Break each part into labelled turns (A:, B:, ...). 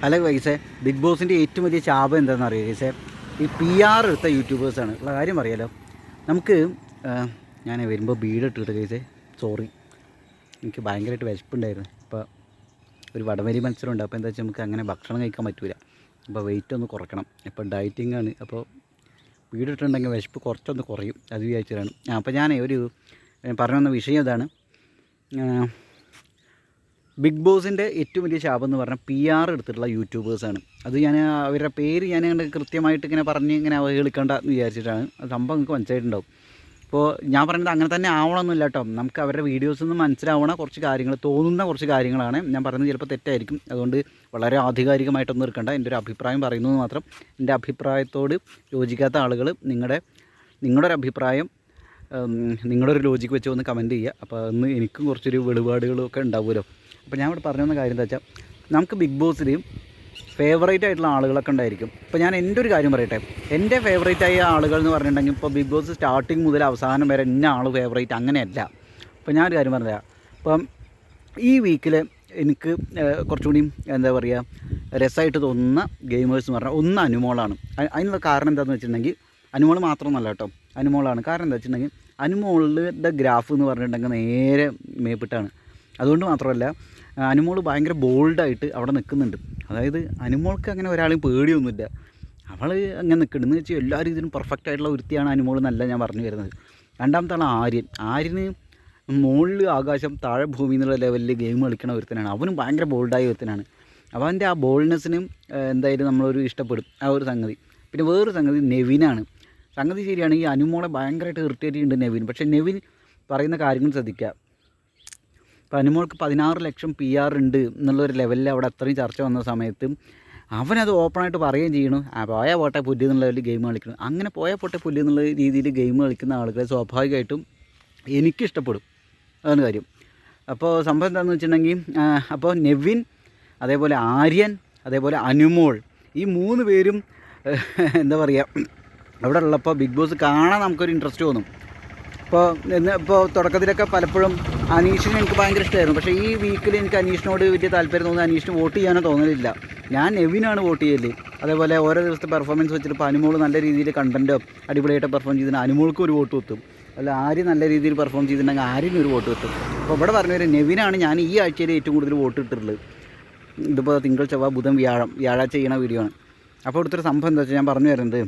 A: അല്ല ഗൈസേ, ബിഗ് ബോസിൻ്റെ ഏറ്റവും വലിയ ശാപം എന്താണെന്ന് അറിയാം ഗൈസേ? ഈ PR എടുത്ത യൂട്യൂബേഴ്സാണ്. ഉള്ള കാര്യം അറിയാലോ. നമുക്ക് ഞാൻ വരുമ്പോൾ ബീഡിട്ടിട്ട് ഗൈസേ, സോറി, എനിക്ക് ഭയങ്കരമായിട്ട് വിശപ്പുണ്ടായിരുന്നു. ഇപ്പോൾ ഒരു വടംവലി മത്സരമുണ്ട്. അപ്പോൾ എന്താ വെച്ചാൽ നമുക്ക് അങ്ങനെ ഭക്ഷണം കഴിക്കാൻ പറ്റില്ല. അപ്പോൾ വെയിറ്റ് ഒന്ന് കുറയ്ക്കണം. ഇപ്പോൾ ഡയറ്റിംഗ് ആണ്. അപ്പോൾ ബീഡിട്ടുണ്ടെങ്കിൽ വിശപ്പ് കുറച്ചൊന്ന് കുറയും. അത് വിചാരിച്ചതാണ്. അപ്പോൾ ഞാൻ പറഞ്ഞു വന്ന വിഷയം ഇതാണ്. ബിഗ് ബോസിൻ്റെ ഏറ്റവും വലിയ ശാപം എന്ന് പറഞ്ഞാൽ PR എടുത്തിട്ടുള്ള യൂട്യൂബേഴ്സാണ്. അത് ഞാൻ അവരുടെ പേര് ഞാൻ കൃത്യമായിട്ട് ഇങ്ങനെ പറഞ്ഞ് ഇങ്ങനെ അവഹേളിക്കേണ്ട എന്ന് വിചാരിച്ചിട്ടാണ്. സംഭവം നിങ്ങൾക്ക് മനസ്സിലായിട്ടുണ്ടാവും. ഇപ്പോൾ ഞാൻ പറയുന്നത് അങ്ങനെ തന്നെ ആവണമെന്നില്ല കേട്ടോ. നമുക്ക് അവരുടെ വീഡിയോസിൽ നിന്ന് മനസ്സിലാവണ കുറച്ച് കാര്യങ്ങൾ, തോന്നുന്ന കുറച്ച് കാര്യങ്ങളാണ് ഞാൻ പറയുന്നത്. ചിലപ്പോൾ തെറ്റായിരിക്കും. അതുകൊണ്ട് വളരെ ആധികാരികമായിട്ടൊന്നും എടുക്കണ്ട. എൻ്റെ ഒരു അഭിപ്രായം പറയുന്നത് മാത്രം. എൻ്റെ അഭിപ്രായത്തോട് യോജിക്കാത്ത ആളുകൾ നിങ്ങളുടെ ഒരു അഭിപ്രായം നിങ്ങളുടെ ഒരു ലോജിക്ക് വെച്ച് ഒന്ന് കമൻറ്റ് ചെയ്യുക. അപ്പോൾ അന്ന് എനിക്കും കുറച്ചൊരു വെളിപാടുകളൊക്കെ ഉണ്ടാവുമല്ലോ. അപ്പോൾ ഞാൻ ഇവിടെ പറഞ്ഞു വന്ന കാര്യം എന്താ വെച്ചാൽ, നമുക്ക് ബിഗ് ബോസിൽ ഫേവറേറ്റ് ആയിട്ടുള്ള ആളുകളൊക്കെ ഉണ്ടായിരിക്കും. ഇപ്പോൾ ഞാൻ എൻ്റെ ഒരു കാര്യം പറയട്ടെ. എൻ്റെ ഫേവറേറ്റ് ആയ ആളുകൾ എന്ന് പറഞ്ഞിട്ടുണ്ടെങ്കിൽ ഇപ്പോൾ ബിഗ് ബോസ് സ്റ്റാർട്ടിങ് മുതൽ അവസാനം വരെ ഇന്ന ആൾ ഫേവറേറ്റ് അങ്ങനെയല്ല. ഇപ്പോൾ ഞാനൊരു കാര്യം പറഞ്ഞുതരാം. ഇപ്പം ഈ വീക്കിൽ എനിക്ക് കുറച്ചുകൂടി എന്താ പറയുക രസമായിട്ട് തോന്നുന്ന ഗെയിമേഴ്സ് എന്ന് പറഞ്ഞാൽ ഒന്ന് അനുമോളാണ്. അതിനുള്ള കാരണം എന്താണെന്ന് വെച്ചിട്ടുണ്ടെങ്കിൽ, അനുമോൾ മാത്രമൊന്നുമല്ല കേട്ടോ, അനുമോളാണ്. കാരണം എന്താ വെച്ചിട്ടുണ്ടെങ്കിൽ, അനുമോളുടെ ഗ്രാഫ് എന്ന് പറഞ്ഞിട്ടുണ്ടെങ്കിൽ നേരെ മേപ്പിട്ടാണ്. അതുകൊണ്ട് മാത്രമല്ല, അനുമോൾ ഭയങ്കര ബോൾഡായിട്ട് അവിടെ നിൽക്കുന്നുണ്ട്. അതായത് അനുമോൾക്ക് അങ്ങനെ ഒരാളെയും പേടിയൊന്നുമില്ല. അവൾ അങ്ങനെ നിൽക്കുന്നുണ്ടെന്ന് വെച്ചാൽ എല്ലാ രീതിയിലും പെർഫെക്റ്റ് ആയിട്ടുള്ള ഒരുത്തിയാണ് അനുമോൾ എന്നല്ല ഞാൻ പറഞ്ഞു വരുന്നത്. രണ്ടാമത്തെ ആൾ ആര്യന് മുകളിൽ ആകാശം താഴെ ഭൂമി എന്നുള്ള ലെവലിൽ ഗെയിം കളിക്കണ ഒരുത്തനാണ്. അവനും ഭയങ്കര ബോൾഡായ ഒരുത്തനാണ്. അപ്പോൾ അവൻ്റെ ആ ബോൾഡ്നെസ്സിനും എന്തായാലും നമ്മളൊരു ഇഷ്ടപ്പെടും ആ ഒരു സംഗതി. പിന്നെ വേറൊരു സംഗതി നെവിനാണ്. സംഗതി ശരിയാണ്, ഈ അനുമോളെ ഭയങ്കരമായിട്ട് ഇറിറ്റേറ്റ് ചെയ്യുന്നുണ്ട് നെവിൻ. പക്ഷേ നെവിൻ പറയുന്ന കാര്യങ്ങൾ ശ്രദ്ധിക്കുക. ഇപ്പോൾ അനുമോൾക്ക് 16 ലക്ഷം PR ഉണ്ട് എന്നുള്ളൊരു ലെവലിൽ അവിടെ അത്രയും ചർച്ച വന്ന സമയത്ത് അവനത് ഓപ്പണായിട്ട് പറയുകയും ചെയ്യണം, പോയാൽ പോട്ടെ പുല്ല് എന്നുള്ള ലെവലിൽ ഗെയിം കളിക്കണം. അങ്ങനെ പോയാൽ പോട്ടെ പുല്ല് എന്നുള്ള രീതിയിൽ ഗെയിം കളിക്കുന്ന ആളുകളെ സ്വാഭാവികമായിട്ടും എനിക്കിഷ്ടപ്പെടും. അതാണ് കാര്യം. അപ്പോൾ സംഭവം എന്താണെന്ന് വെച്ചിട്ടുണ്ടെങ്കിൽ, അപ്പോൾ നെവിൻ, അതേപോലെ ആര്യൻ, അതേപോലെ അനുമോൾ, ഈ 3 പേരും എന്താ പറയുക അവിടെ ഉള്ളപ്പോൾ ബിഗ് ബോസ് കാണാൻ നമുക്കൊരു ഇൻട്രസ്റ്റ് തോന്നും. ഇപ്പോൾ തുടക്കത്തിലൊക്കെ പലപ്പോഴും അനീഷിനെ എനിക്ക് ഭയങ്കര ഇഷ്ടമായിരുന്നു. പക്ഷേ ഈ വീക്കിൽ എനിക്ക് അനീഷിനോട് വലിയ താല്പര്യം തോന്നുന്നു. അനീഷിന് വോട്ട് ചെയ്യാനോ തോന്നലില്ല. ഞാൻ നെവിനാണ് വോട്ട് ചെയ്യല്. അതേപോലെ ഓരോ ദിവസത്തെ പെർഫോമൻസ് വെച്ചിട്ട് ഇപ്പോൾ അനുമോൾ നല്ല രീതിയിൽ കണ്ടൻറ്റോ അടിപൊളിയായിട്ട് പെർഫോം ചെയ്തിട്ടുണ്ടെങ്കിൽ അനുമോൾക്ക് ഒരു വോട്ട് വെത്തും. അല്ല ആര് നല്ല രീതിയിൽ പെർഫോം ചെയ്തിട്ടുണ്ടെങ്കിൽ ആര്യന് ഒരു വോട്ട് വെത്തും. അപ്പോൾ ഇവിടെ പറഞ്ഞൊരു നെവിനാണ് ഞാൻ ഈ ആഴ്ചയിൽ ഏറ്റവും കൂടുതൽ വോട്ട് ഇട്ടിട്ടുള്ളത്. ഇതിപ്പോൾ തിങ്കൾ, ചൊവ്വ, ബുധൻ, വ്യാഴാഴ്ച ചെയ്യണ വീഡിയോ ആണ്. അപ്പോൾ ഇവിടുത്തെ സംഭവം എന്താ വെച്ചാൽ ഞാൻ പറഞ്ഞു വരുന്നത്,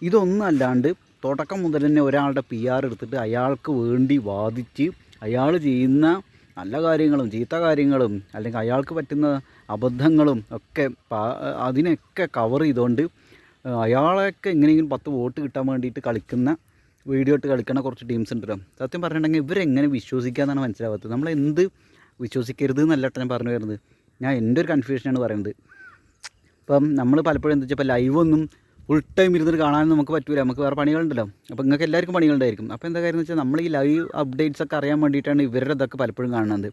A: ഇതൊന്നും അല്ലാണ്ട് തുടക്കം മുതൽ തന്നെ ഒരാളുടെ PR എടുത്തിട്ട് അയാൾക്ക് വേണ്ടി വാദിച്ച് അയാൾ ചെയ്യുന്ന നല്ല കാര്യങ്ങളും ചീത്ത കാര്യങ്ങളും അല്ലെങ്കിൽ അയാൾക്ക് പറ്റുന്ന അബദ്ധങ്ങളും ഒക്കെ അതിനൊക്കെ കവർ ചെയ്തുകൊണ്ട് അയാളൊക്കെ എങ്ങനെയെങ്കിലും 10 വോട്ട് കിട്ടാൻ വേണ്ടിയിട്ട് വീഡിയോ ഇട്ട് കളിക്കുന്ന കുറച്ച് ടീംസ് ഉണ്ടല്ലോ. സത്യം പറഞ്ഞിട്ടുണ്ടെങ്കിൽ ഇവരെങ്ങനെ വിശ്വസിക്കാമെന്നാണ് മനസ്സിലാവാത്തത്. നമ്മളെന്ത് വിശ്വസിക്കരുത് എന്നല്ല ഞാൻ പറഞ്ഞു വരുന്നത്. ഞാൻ എൻ്റെ ഒരു കൺഫ്യൂഷനാണ് പറയുന്നത്. ഇപ്പം നമ്മൾ പലപ്പോഴും എന്താ വെച്ചാൽ ഇപ്പോൾ ലൈവൊന്നും ഫുൾ ടൈം ഇരുന്നിട്ട് കാണാനൊന്നും നമുക്ക് പറ്റില്ല. നമുക്ക് വേറെ പണികളുണ്ടല്ലോ. അപ്പോൾ നിങ്ങൾക്ക് എല്ലാവർക്കും പണികളുണ്ടായിരിക്കും. അപ്പോൾ എന്താ കാര്യം എന്ന് വെച്ചാൽ നമ്മൾ ഈ ലൈവ് അപ്ഡേറ്റ്സ് ഒക്കെ അറിയാൻ വേണ്ടിയിട്ടാണ് ഇവരുടെ ഇതൊക്കെ പലപ്പോഴും കാണുന്നത്.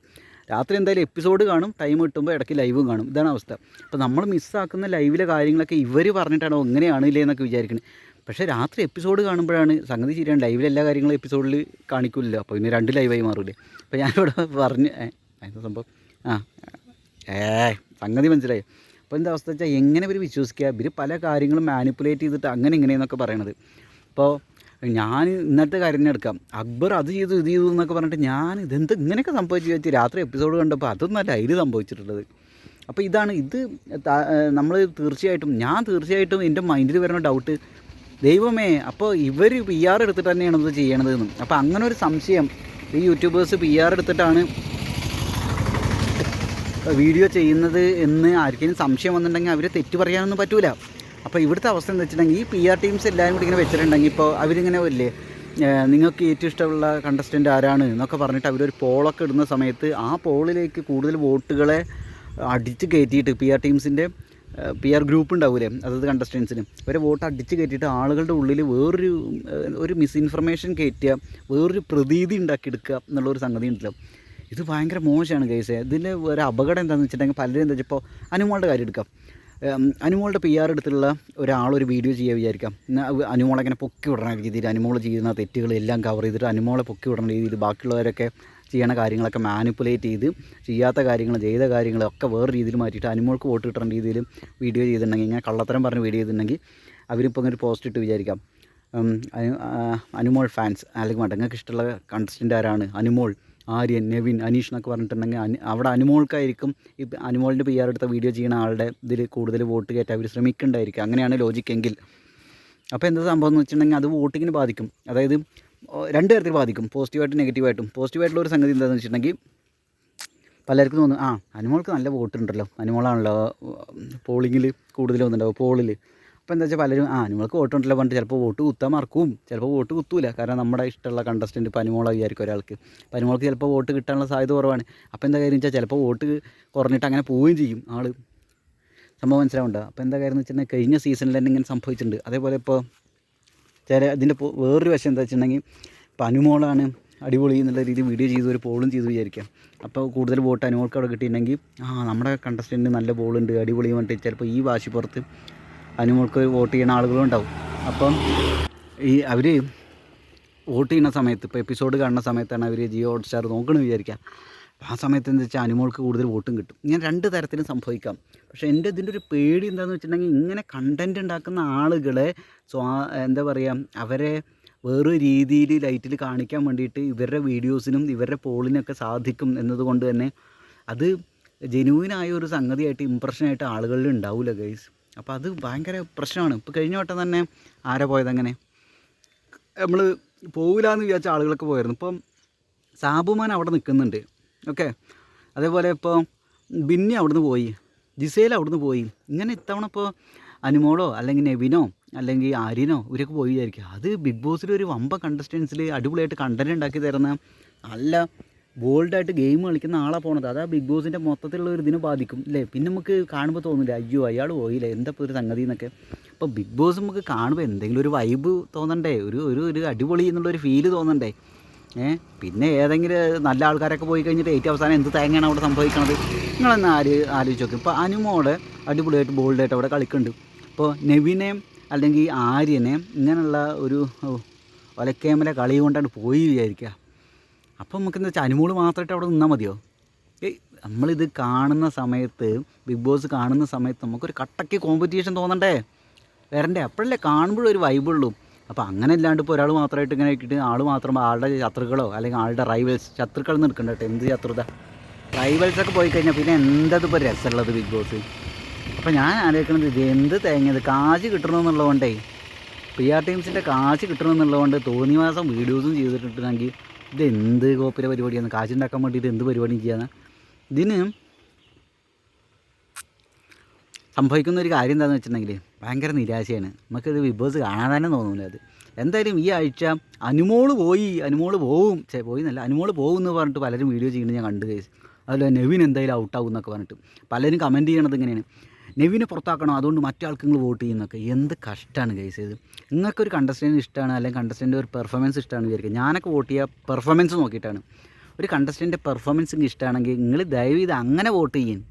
A: രാത്രി എന്തായാലും എപ്പിസോഡ് കാണും, ടൈം കിട്ടുമ്പോൾ ഇടയ്ക്ക് ലൈവും കാണും. ഇതാണ് അവസ്ഥ. അപ്പോൾ നമ്മൾ മിസ്സാക്കുന്ന ലൈവിലെ കാര്യങ്ങളൊക്കെ ഇവർ പറഞ്ഞിട്ടാണോ ഇങ്ങനെയാണില്ലേ എന്നൊക്കെ വിചാരിക്കുന്നത്. പക്ഷേ രാത്രി എപ്പിസോഡ് കാണുമ്പോഴാണ് സംഗതി ശരിയാണ്. ലൈവിൽ എല്ലാ കാര്യങ്ങളും എപ്പിസോഡിൽ കാണിക്കില്ലല്ലോ. അപ്പോൾ ഇനി 2 ലൈവായി മാറില്ലേ. അപ്പോൾ ഞാനിവിടെ പറഞ്ഞ് അതിൻ്റെ സംഭവം സംഗതി മനസ്സിലായി. അപ്പോൾ എന്താ അവസ്ഥ വെച്ചാൽ എങ്ങനെ ഇവർ വിശ്വസിക്കുക? ഇവർ പല കാര്യങ്ങളും മാനിപ്പുലേറ്റ് ചെയ്തിട്ട് അങ്ങനെ ഇങ്ങനെയെന്നൊക്കെ പറയണത്. അപ്പോൾ ഞാൻ ഇന്നത്തെ കാര്യം തന്നെ എടുക്കാം. അക്ബർ അത് ചെയ്തു ഇത് ചെയ്തു എന്നൊക്കെ പറഞ്ഞിട്ട് ഞാൻ ഇതെന്ത് ഇങ്ങനെയൊക്കെ സംഭവിച്ചു വെച്ച് രാത്രി എപ്പിസോഡ് കണ്ടപ്പോൾ അതൊന്നുമല്ല അതിൽ സംഭവിച്ചിട്ടുള്ളത്. അപ്പോൾ ഇത് നമ്മൾ തീർച്ചയായിട്ടും എൻ്റെ മൈൻഡിൽ വരുന്ന ഡൗട്ട്, ദൈവമേ, അപ്പോൾ ഇവർ PR എടുത്തിട്ട് തന്നെയാണ് ഇത് ചെയ്യണതെന്നും. അപ്പോൾ അങ്ങനെ ഒരു സംശയം, ഈ യൂട്യൂബേഴ്സ് PR എടുത്തിട്ടാണ് വീഡിയോ ചെയ്യുന്നത് എന്ന് ആർക്കെങ്കിലും സംശയം വന്നിട്ടുണ്ടെങ്കിൽ അവർ തെറ്റ് പറയാനൊന്നും പറ്റില്ല. അപ്പോൾ ഇവിടുത്തെ അവസ്ഥ എന്ന് വെച്ചിട്ടുണ്ടെങ്കിൽ ഈ PR ടീംസ് എല്ലാവരും കൂടി ഇങ്ങനെ വെച്ചിട്ടുണ്ടെങ്കിൽ ഇപ്പോൾ അവരിങ്ങനെ വരില്ലേ, നിങ്ങൾക്ക് ഏറ്റവും ഇഷ്ടമുള്ള കണ്ടസ്റ്റൻ്റ് ആരാണ് എന്നൊക്കെ പറഞ്ഞിട്ട് അവരൊരു പോളൊക്കെ ഇടുന്ന സമയത്ത് ആ പോളിലേക്ക് കൂടുതൽ വോട്ടുകളെ അടിച്ച് കയറ്റിയിട്ട് PR ടീംസിൻ്റെ PR ഗ്രൂപ്പ് ഉണ്ടാവില്ലേ, അതായത് കണ്ടസ്റ്റൻസിന് അവരെ വോട്ട് അടിച്ച് കയറ്റിയിട്ട് ആളുകളുടെ ഉള്ളിൽ ഒരു മിസ്ഇൻഫർമേഷൻ കയറ്റുക, വേറൊരു പ്രതീതി ഉണ്ടാക്കിയെടുക്കുക എന്നുള്ളൊരു സംഗതി ഉണ്ടല്ലോ. ഇത് ഭയങ്കര മോശമാണ് കേസ്. ഇതിൻ്റെ ഒരു അപകടം എന്താണെന്ന് വെച്ചിട്ടുണ്ടെങ്കിൽ പലരും എന്താ വെച്ചാൽ ഇപ്പോൾ അനുമോളുടെ കാര്യം എടുക്കാം. അനുമോളുടെ PR എടുത്തുള്ള ഒരാളൊരു വീഡിയോ ചെയ്യുക വിചാരിക്കാം. അനുമോളെ ഇങ്ങനെ പൊക്കി വിടണ രീതിയിൽ അനുമോൾ ചെയ്യുന്ന തെറ്റുകളെല്ലാം കവർ ചെയ്തിട്ട് അനുമോളെ പൊക്കി വിടണ രീതിയിൽ ബാക്കിയുള്ളവരൊക്കെ ചെയ്യണ കാര്യങ്ങളൊക്കെ മാനിപ്പുലേറ്റ് ചെയ്ത് ചെയ്യാത്ത കാര്യങ്ങൾ ചെയ്ത കാര്യങ്ങളൊക്കെ വേറെ രീതിയിൽ മാറ്റിയിട്ട് അനുമോൾക്ക് വോട്ട് കിട്ടുന്ന രീതിയിൽ വീഡിയോ ചെയ്തിട്ടുണ്ടെങ്കിൽ, ഇങ്ങനെ കള്ളത്തരം പറഞ്ഞ് വീഡിയോ ചെയ്തിട്ടുണ്ടെങ്കിൽ അവരിപ്പോൾ ഇങ്ങനെ ഒരു പോസ്റ്റ് ഇട്ട് വിചാരിക്കാം, അനുമോൾ ഫാൻസ് അല്ലെങ്കിൽ നിങ്ങൾക്ക് ഇഷ്ടമുള്ള കണ്ടസ്റ്റൻ്റ് ആരാണ്, അനുമോൾ, ആര്യൻ, നെവിൻ, അനീഷ് എന്നൊക്കെ പറഞ്ഞിട്ടുണ്ടെങ്കിൽ അവിടെ അനുമോൾക്കായിരിക്കും ഈ അനുമോളിൻ്റെ PR എടുത്ത വീഡിയോ ചെയ്യുന്ന ആളുടെ ഇതിൽ കൂടുതൽ വോട്ട് കയറ്റാൻ അവർ ശ്രമിക്കേണ്ടായിരിക്കും. അങ്ങനെയാണ് ലോജിക്കെങ്കിൽ. അപ്പോൾ എന്താ സംഭവം എന്ന് വെച്ചിട്ടുണ്ടെങ്കിൽ അത് വോട്ടിങ്ങിന് ബാധിക്കും. അതായത് രണ്ട് തരത്തിൽ ബാധിക്കും, പോസിറ്റീവായിട്ടും നെഗറ്റീവായിട്ടും. പോസിറ്റീവായിട്ടുള്ള ഒരു സംഗതി എന്താണെന്ന് വെച്ചിട്ടുണ്ടെങ്കിൽ പലർക്കും തോന്നും, അനുമോൾക്ക് നല്ല വോട്ടുണ്ടല്ലോ, അനുമോളാണല്ലോ പോളിങ്ങിൽ കൂടുതൽ വന്നിട്ടുണ്ടാവും പോളിൽ. അപ്പോൾ എന്താ വെച്ചാൽ പലരും അനുമോൾക്ക് വോട്ടുണ്ടല്ലോ പറഞ്ഞിട്ട് ചിലപ്പോൾ വോട്ട് കുത്താൻ മറക്കും, ചിലപ്പോൾ വോട്ട് കുത്തൂല. കാരണം നമ്മുടെ ഇഷ്ടമുള്ള കണ്ടസ്റ്റൻറ്റ് ഇപ്പോൾ അനുമോളെ വിചാരിക്കും ഒരാൾക്ക്. അപ്പോൾ അനുമോൾക്ക് ചിലപ്പോൾ വോട്ട് കിട്ടാനുള്ള സാധ്യത കുറവാണ്. അപ്പോൾ എന്താ കാര്യം വെച്ചാൽ ചിലപ്പോൾ വോട്ട് കുറഞ്ഞിട്ട് അങ്ങനെ പോവുകയും ചെയ്യും ആൾ. സംഭവം മനസ്സിലാവുന്നുണ്ടോ? അപ്പോൾ എന്താ കാര്യം എന്ന് വെച്ചിട്ടുണ്ടെങ്കിൽ കഴിഞ്ഞ സീസണിൽ തന്നെ ഇങ്ങനെ സംഭവിച്ചിട്ടുണ്ട്. അതേപോലെ ഇപ്പോൾ ഇതിൻ്റെ വേറൊരു വശം എന്താ വെച്ചിട്ടുണ്ടെങ്കിൽ ഇപ്പോൾ അനുമോളാണ് അടിപൊളി എന്നുള്ള രീതിയിൽ വീഡിയോ ചെയ്ത് ഒരു പോളും ചെയ്ത് വിചാരിക്കാം. അപ്പോൾ കൂടുതൽ വോട്ട് അനുമോൾക്ക് അവിടെ കിട്ടിയിട്ടുണ്ടെങ്കിൽ നമ്മുടെ കണ്ടസ്റ്റൻറ്റ് നല്ല ബോളുണ്ട് അടിപൊളി പറഞ്ഞിട്ട് ചിലപ്പോൾ ഈ വാശിപ്പുറത്ത് അനുമോൾക്ക് വോട്ട് ചെയ്യുന്ന ആളുകളും ഉണ്ടാവും. അപ്പം അവർ വോട്ട് ചെയ്യുന്ന സമയത്ത് ഇപ്പോൾ എപ്പിസോഡ് കാണുന്ന സമയത്താണ് അവർ ജിയോ ഹോട്ട്സ്റ്റാർ നോക്കണമെന്ന് വിചാരിക്കാം. ആ സമയത്ത് എന്താ വെച്ചാൽ അനുമോൾക്ക് കൂടുതൽ വോട്ടും കിട്ടും. ഇങ്ങനെ രണ്ട് തരത്തിലും സംഭവിക്കാം. പക്ഷേ ഇതിൻ്റെ ഒരു പേടി എന്താണെന്ന് വെച്ചിട്ടുണ്ടെങ്കിൽ ഇങ്ങനെ കണ്ടൻറ്റ് ഉണ്ടാക്കുന്ന ആളുകളെ എന്താ പറയുക, അവരെ വേറൊരു രീതിയിൽ ലൈറ്റിൽ കാണിക്കാൻ വേണ്ടിയിട്ട് ഇവരുടെ വീഡിയോസിനും ഇവരുടെ പോളിനൊക്കെ സാധിക്കും എന്നതുകൊണ്ട് തന്നെ അത് ജെന്യൂനായ ഒരു സംഗതിയായിട്ട് ഇമ്പ്രഷനായിട്ട് ആളുകളിൽ ഉണ്ടാവില്ല ഗൈസ്. അപ്പോൾ അത് ഭയങ്കര പ്രശ്നമാണ്. ഇപ്പോൾ കഴിഞ്ഞ വട്ടം തന്നെ ആരാ പോയതങ്ങനെ, നമ്മൾ പോകില്ല എന്ന് വിചാരിച്ച ആളുകളൊക്കെ പോയിരുന്നു. ഇപ്പം സാബുമാൻ അവിടെ നിൽക്കുന്നുണ്ട്, ഓക്കെ. അതേപോലെ ഇപ്പോൾ ബിന്നി അവിടുന്ന് പോയി, ജിസേൽ അവിടുന്ന് പോയി. ഇങ്ങനെ ഇത്തവണ ഇപ്പോൾ അനുമോളോ അല്ലെങ്കിൽ നെവിനോ അല്ലെങ്കിൽ ആര്യനോ ഇവരൊക്കെ പോയി വിചാരിക്കുക. അത് ബിഗ് ബോസിൽ ഒരു വമ്പ കണ്ടസ്റ്റൻസിൽ അടിപൊളിയായിട്ട് കണ്ടൻറ്റ് ഉണ്ടാക്കി തരുന്ന നല്ല ബോൾഡായിട്ട് ഗെയിം കളിക്കുന്ന ആളാണ് പോണത്. അത് ആ ബിഗ് ബോസിൻ്റെ മൊത്തത്തിലുള്ള ഒരു ഇതിനെ ബാധിക്കും അല്ലേ. പിന്നെ നമുക്ക് കാണുമ്പോൾ തോന്നില്ല അയ്യോ അയാൾ പോയില്ലേ എന്താ ഇപ്പോൾ ഒരു സംഗതി എന്നൊക്കെ. അപ്പോൾ ബിഗ് ബോസ് നമുക്ക് കാണുമ്പോൾ എന്തെങ്കിലും ഒരു വൈബ് തോന്നണ്ടേ, ഒരു അടിപൊളി എന്നുള്ളൊരു ഫീല് തോന്നണ്ടേ. പിന്നെ ഏതെങ്കിലും നല്ല ആൾക്കാരൊക്കെ പോയി കഴിഞ്ഞിട്ട് ഏറ്റവും അവസാനം എന്ത് തേങ്ങയാണ് അവിടെ സംഭവിക്കണത് നിങ്ങളെന്ന് ആലോചിച്ച് നോക്കും. ഇപ്പോൾ അനുമോളെ അടിപൊളിയായിട്ട് ബോൾഡായിട്ട് അവിടെ കളിക്കുന്നുണ്ട്. ഇപ്പോൾ നെവിനെ അല്ലെങ്കിൽ ആര്യനെ ഇങ്ങനെയുള്ള ഒരു ഒലക്കേമല കളി കൊണ്ടാണ് പോയി വിചാരിക്കുക. അപ്പോൾ നമുക്കെന്താ വെച്ചാൽ അനുമോൾ മാത്രമായിട്ട് അവിടെ നിന്നാൽ മതിയോ? നമ്മളിത് കാണുന്ന സമയത്ത്, ബിഗ് ബോസ് കാണുന്ന സമയത്ത് നമുക്കൊരു കട്ടയ്ക്ക് കോമ്പറ്റീഷൻ തോന്നണ്ടേ, വരണ്ടേ? അപ്പോഴല്ലേ കാണുമ്പോഴും ഒരു വൈബുള്ളൂ. അപ്പോൾ അങ്ങനെ അല്ലാണ്ട് ഇപ്പോൾ ഒരാൾ മാത്രമായിട്ട് ഇങ്ങനെ ഇട്ടിട്ട് ആൾ മാത്രം ആളുടെ ശത്രുക്കളോ അല്ലെങ്കിൽ ആളുടെ ശത്രുക്കൾ നിന്ന് എടുക്കണ്ട കേട്ടോ. എന്ത് ശത്രുത, റൈവൽസൊക്കെ പോയി കഴിഞ്ഞാൽ പിന്നെ എന്തത് ഇപ്പോൾ രസമുള്ളത് ബിഗ് ബോസ്. അപ്പോൾ ഞാൻ ആലോചിക്കുന്നത് ഇത് എന്ത് തേങ്ങത് കാശ് കിട്ടണമെന്നുള്ളതുകൊണ്ടേ, PR ടീംസിൻ്റെ കാശ് കിട്ടണമെന്നുള്ളതുകൊണ്ട് തോന്നിയ മാസം വീഡിയോസും ചെയ്തിട്ടുണ്ടെങ്കിൽ ഇത് എന്ത് കോപ്പിലെ പരിപാടിയാണ്, കാശുണ്ടാക്കാൻ വേണ്ടിയിട്ട് എന്ത് പരിപാടിയും ചെയ്യാന്ന്. ഇതിന് സംഭവിക്കുന്ന ഒരു കാര്യം എന്താണെന്ന് വെച്ചിട്ടുണ്ടെങ്കിൽ ഭയങ്കര നിരാശയാണ്. നമുക്കിത് ബിഗ് ബോസ് കാണാൻ തന്നെ തോന്നില്ല. അത് എന്തായാലും ഈ ആഴ്ച അനുമോൾ പോവും അനുമോൾ പോകും എന്ന് പറഞ്ഞിട്ട് പലരും വീഡിയോ ചെയ്യുന്നത് ഞാൻ കണ്ടു കേസ്. അതുപോലെ നെവിൻ എന്തായാലും ഔട്ടാവും എന്നൊക്കെ പറഞ്ഞിട്ട് പലരും കമൻറ്റ് ചെയ്യണത് ഇങ്ങനെയാണ്, നെവിനെ പുറത്താക്കണം അതുകൊണ്ട് മറ്റാൾക്ക് നിങ്ങൾ വോട്ട് ചെയ്യുന്നൊക്കെ. എന്ത് കഷ്ടമാണ് കേസ് ഇത്. നിങ്ങൾക്കൊരു കണ്ടസ്റ്റൻറ്റ് ഇഷ്ടമാണ് അല്ലെങ്കിൽ കണ്ടസ്റ്റൻ്റ് ഒരു പെർഫോമൻസ് ഇഷ്ടമാണ് വിചാരിക്കുക. ഞാനൊക്കെ വോട്ട് ചെയ്യുക പെർഫോമൻസ് നോക്കിയിട്ടാണ്. ഒരു കണ്ടസ്റ്റൻ്റെ പെർഫോമൻസ് നിങ്ങൾക്ക് ഇഷ്ടമാണെങ്കിൽ നിങ്ങൾ ദയവ് ചെയ്ത് അങ്ങനെ വോട്ട് ചെയ്യും.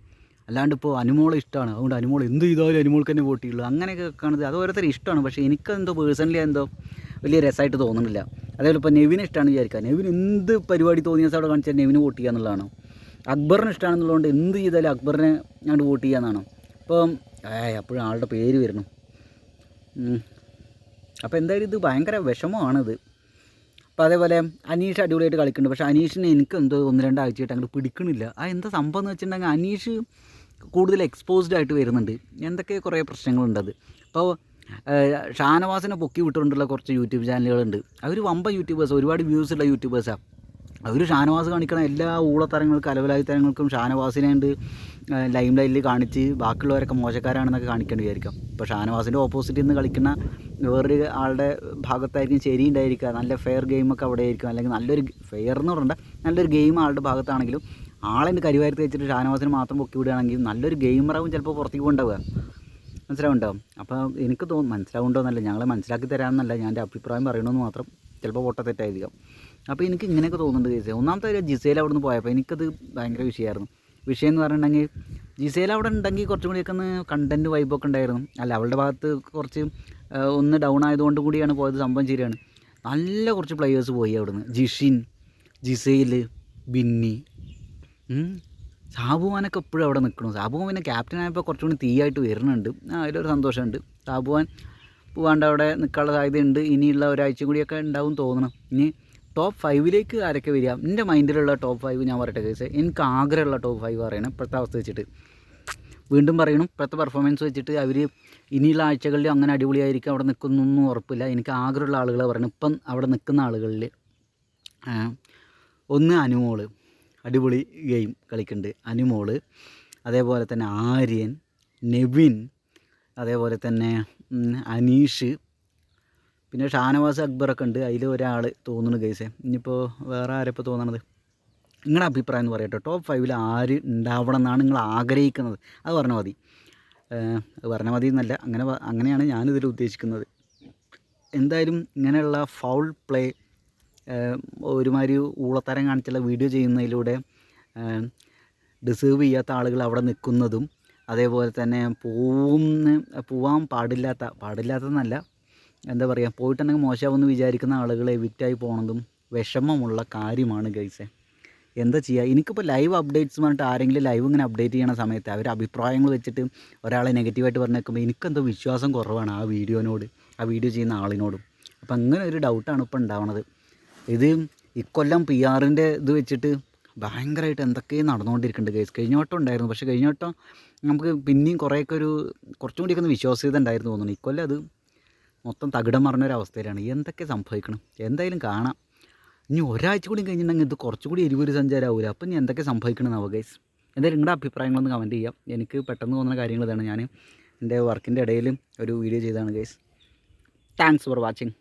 A: അല്ലാണ്ട് ഇപ്പോൾ അനുമോളെ ഇഷ്ടമാണ് അതുകൊണ്ട് അനുമോൾ എന്ത് ചെയ്താലും അനുമോൾക്ക് തന്നെ വോട്ട് ചെയ്യുള്ളൂ അങ്ങനെയൊക്കെ കാണുന്നത് അത് ഓരോരുത്തർ ഇഷ്ടമാണ്. പക്ഷേ എനിക്കെന്തോ പേഴ്സണലി എന്തോ വലിയ രസമായിട്ട് തോന്നുന്നില്ല. അതേപോലെ ഇപ്പോൾ നെവിനെ ഇഷ്ടമാണ് വിചാരിക്കുക, നെവിൻ എന്ത് പരിപാടി തോന്നിയ അവിടെ കാണിച്ചാൽ നെവിന് വോട്ട് ചെയ്യുക എന്നുള്ളതാണോ? അക്ബറിനെ ഇഷ്ടമാണെന്നുള്ളതുകൊണ്ട് എന്ത് ചെയ്താലും അക്ബറിനെ ഞാൻ വോട്ട് ചെയ്യാമെന്നാണോ? ഇപ്പം അപ്പോഴും ആളുടെ പേര് വരണം. അപ്പോൾ എന്തായാലും ഇത് ഭയങ്കര വിഷമമാണിത്. അപ്പോൾ അതേപോലെ അനീഷ് അടിപൊളിയായിട്ട് കളിക്കുന്നുണ്ട്. പക്ഷേ അനീഷിനെ എനിക്ക് എന്തോ 1-2 ആഴ്ചയായിട്ട് അങ്ങോട്ട് പിടിക്കണില്ല. എന്താ സംഭവം എന്ന് വെച്ചിട്ടുണ്ടെങ്കിൽ അനീഷ് കൂടുതൽ എക്സ്പോസ്ഡ് ആയിട്ട് വരുന്നുണ്ട്. എന്തൊക്കെ കുറേ പ്രശ്നങ്ങളുണ്ടത്. അപ്പോൾ ഷാനവാസിനെ പൊക്കി വിട്ടുകൊണ്ടുള്ള കുറച്ച് യൂട്യൂബ് ചാനലുകളുണ്ട്. അവർ വമ്പ യൂട്യൂബേഴ്സ്, ഒരുപാട് വ്യൂസ് ഉള്ള യൂട്യൂബേഴ്സാണ്. അവർ ഷാനവാസ് കാണിക്കണ എല്ലാ ഊളത്തരങ്ങൾക്കും അലവലായി തരങ്ങൾക്കും ഷാനവാസിനെ ഉണ്ട് ലൈം ലൈനിൽ കാണിച്ച് ബാക്കിയുള്ളവരൊക്കെ മോശക്കാരാണെന്നൊക്കെ കാണിക്കേണ്ടി വിചാരിക്കാം. ഇപ്പോൾ ഷാനവാസിൻ്റെ ഓപ്പോസിറ്റിൽ നിന്ന് കളിക്കുന്ന വേറൊരു ആളുടെ ഭാഗത്തായിരിക്കും ശരി ഉണ്ടായിരിക്കുക. നല്ല ഫെയർ ഗെയിമൊക്കെ അവിടെ ആയിരിക്കും. അല്ലെങ്കിൽ നല്ലൊരു ഫെയർ എന്ന് പറഞ്ഞാൽ നല്ലൊരു ഗെയിം ആളുടെ ഭാഗത്താണെങ്കിലും ആളെൻ്റെ കരിവാരത്ത് വെച്ചിട്ട് ഷാനവാസിന് മാത്രം പൊക്കി വിടുകയാണെങ്കിൽ നല്ലൊരു ഗെയിമറാവും ചിലപ്പോൾ പുറത്തേക്ക് കൊണ്ടുപോവുക. മനസ്സിലാവുണ്ടാവും. അപ്പോൾ എനിക്ക് മനസ്സിലാവുണ്ടോയെന്നല്ല, ഞങ്ങളെ മനസ്സിലാക്കി തരാമെന്നല്ല, ഞാൻ എൻ്റെ അഭിപ്രായം പറയണമെന്ന് മാത്രം. ചിലപ്പോൾ പൊട്ടത്തെറ്റായിരിക്കാം. അപ്പോൾ എനിക്ക് ഇങ്ങനെയൊക്കെ തോന്നുന്നുണ്ട് കേസ്. ഒന്നാമത്തെ കാര്യം ജിസേൽ അവിടെ നിന്ന് പോയപ്പോൾ എനിക്കത് ഭയങ്കര വിഷയമായിരുന്നു. വിഷയം എന്ന് പറഞ്ഞിട്ടുണ്ടെങ്കിൽ ജിസേൽ അവിടെ ഉണ്ടെങ്കിൽ കുറച്ചും കൂടിയൊക്കെ ഒന്ന് കണ്ടൻറ്റ് വൈബൊക്കെ ഉണ്ടായിരുന്നു. അല്ല, അവളുടെ ഭാഗത്ത് കുറച്ച് ഒന്ന് ഡൗൺ ആയതുകൊണ്ട് കൂടിയാണ് പോയത്. സംഭവം ശരിയാണ്. നല്ല കുറച്ച് പ്ലെയേഴ്സ് പോയി അവിടുന്ന്. ജിഷിൻ, ജിസേൽ, ബിന്നി, സാബുവാനൊക്കെ എപ്പോഴും അവിടെ നിൽക്കണം. സാബുവാൻ പിന്നെ ക്യാപ്റ്റനായപ്പോൾ കുറച്ചുകൂടി തീയായിട്ട് വരുന്നുണ്ട്. അതിലൊരു സന്തോഷമുണ്ട്. സാബുവാൻ പോവാണ്ട് അവിടെ നിൽക്കാനുള്ള സാധ്യതയുണ്ട്. ഇനിയുള്ള ഒരാഴ്ച കൂടിയൊക്കെ ഉണ്ടാവും തോന്നണം. ഇനി ടോപ്പ് 5 ആരൊക്കെ വരിക? എൻ്റെ മൈൻഡിലുള്ള ടോപ്പ് 5 ഞാൻ പറയട്ടെ കേസ്. എനിക്ക് ആഗ്രഹമുള്ള ടോപ്പ് 5 പറയണം ഇപ്പോഴത്തെ അവസ്ഥ വെച്ചിട്ട്. വീണ്ടും പറയണം, ഇപ്പോഴത്തെ പെർഫോമൻസ് വെച്ചിട്ട് അവർ ഇനിയുള്ള ആഴ്ചകളിൽ അങ്ങനെ അടിപൊളിയായിരിക്കും അവിടെ നിൽക്കുന്നൊന്നും ഉറപ്പില്ല. എനിക്ക് ആഗ്രഹമുള്ള ആളുകളെ പറയണം ഇപ്പം അവിടെ നിൽക്കുന്ന ആളുകളിൽ. ഒന്ന് അനുമോള്, അടിപൊളി ഗെയിം കളിക്കുന്നുണ്ട് അനുമോള്. അതേപോലെ തന്നെ ആര്യൻ, നെവിൻ, അതേപോലെ തന്നെ അനീഷ്, പിന്നെ ഷാനവാസ് അക്ബറൊക്കെ ഉണ്ട്. അതിൽ ഒരാൾ തോന്നുന്നു ഗൈസേ. ഇനിയിപ്പോൾ വേറെ ആരപ്പോൾ തോന്നണത്? നിങ്ങളുടെ അഭിപ്രായം എന്ന് പറയട്ടെ. ടോപ്പ് 5 ആര് ഉണ്ടാവണം എന്നാണ് നിങ്ങൾ ആഗ്രഹിക്കുന്നത്? അത് പറഞ്ഞാൽ മതി. അത് പറഞ്ഞാൽ മതി എന്നല്ല, അങ്ങനെയാണ് ഞാനിതിൽ ഉദ്ദേശിക്കുന്നത്. എന്തായാലും ഇങ്ങനെയുള്ള ഫൗൾ പ്ലേ, ഒരുമാതിരി ഊളത്തരം കാണിച്ചുള്ള വീഡിയോ ചെയ്യുന്നതിലൂടെ ഡിസേർവ് ചെയ്യാത്ത ആളുകൾ അവിടെ നിൽക്കുന്നതും, അതേപോലെ തന്നെ പോവാൻ പാടില്ലാത്തതെന്നല്ല, എന്താ പറയുക, പോയിട്ടുണ്ടെങ്കിൽ മോശമാവെന്ന് വിചാരിക്കുന്ന ആളുകൾ എവിക്റ്റായി പോകുന്നതും വിഷമമുള്ള കാര്യമാണ് ഗൈസേ. എന്താ ചെയ്യുക? എനിക്കിപ്പോൾ ലൈവ് അപ്ഡേറ്റ്സ് പറഞ്ഞിട്ട് ആരെങ്കിലും ലൈവ് ഇങ്ങനെ അപ്ഡേറ്റ് ചെയ്യണ സമയത്ത് അവർ അഭിപ്രായങ്ങൾ വെച്ചിട്ട് ഒരാളെ നെഗറ്റീവായിട്ട് പറഞ്ഞേക്കുമ്പോൾ എനിക്കെന്തോ വിശ്വാസം കുറവാണ് ആ വീഡിയോനോട്, ആ വീഡിയോ ചെയ്യുന്ന ആളിനോടും. അപ്പം അങ്ങനെ ഒരു ഡൗട്ടാണ് ഇപ്പോൾ ഉണ്ടാവണത്. ഇത് ഇക്കൊല്ലം PR-ൻ്റെ ഇത് വെച്ചിട്ട് ഭയങ്കരമായിട്ട് എന്തൊക്കെയോ നടന്നുകൊണ്ടിരിക്കുന്നുണ്ട് ഗൈസ്. കഴിഞ്ഞ വട്ടം ഉണ്ടായിരുന്നു, പക്ഷേ കഴിഞ്ഞ വട്ടം നമുക്ക് പിന്നെയും കുറച്ചും കൂടിയൊക്കെ ഒന്ന് വിശ്വാസ്യത ഉണ്ടായിരുന്നു തോന്നുന്നു. ഇക്കൊല്ലം അത് മൊത്തം തകിടം മറിഞ്ഞൊരവസ്ഥയിലാണ്. എന്തൊക്കെ സംഭവിക്കണം എന്തായാലും കാണാം. ഇനി ഒരാഴ്ച കൂടി കഴിഞ്ഞിട്ടുണ്ടെങ്കിൽ ഇത് കുറച്ചുകൂടി എരിവൊരു സഞ്ചാരമാവില്ല. അപ്പം ഇനി എന്തൊക്കെ സംഭവിക്കണമെന്നാവും ഗൈസ്. എന്തായാലും നിങ്ങളുടെ അഭിപ്രായങ്ങളൊന്ന് കമൻറ്റ് ചെയ്യാം. എനിക്ക് പെട്ടെന്ന് തോന്നുന്ന കാര്യങ്ങൾ ഇതാണ്. ഞാൻ എൻ്റെ വർക്കിൻ്റെ ഇടയിൽ ഒരു വീഡിയോ ചെയ്തതാണ് ഗൈസ്. Thanks for watching.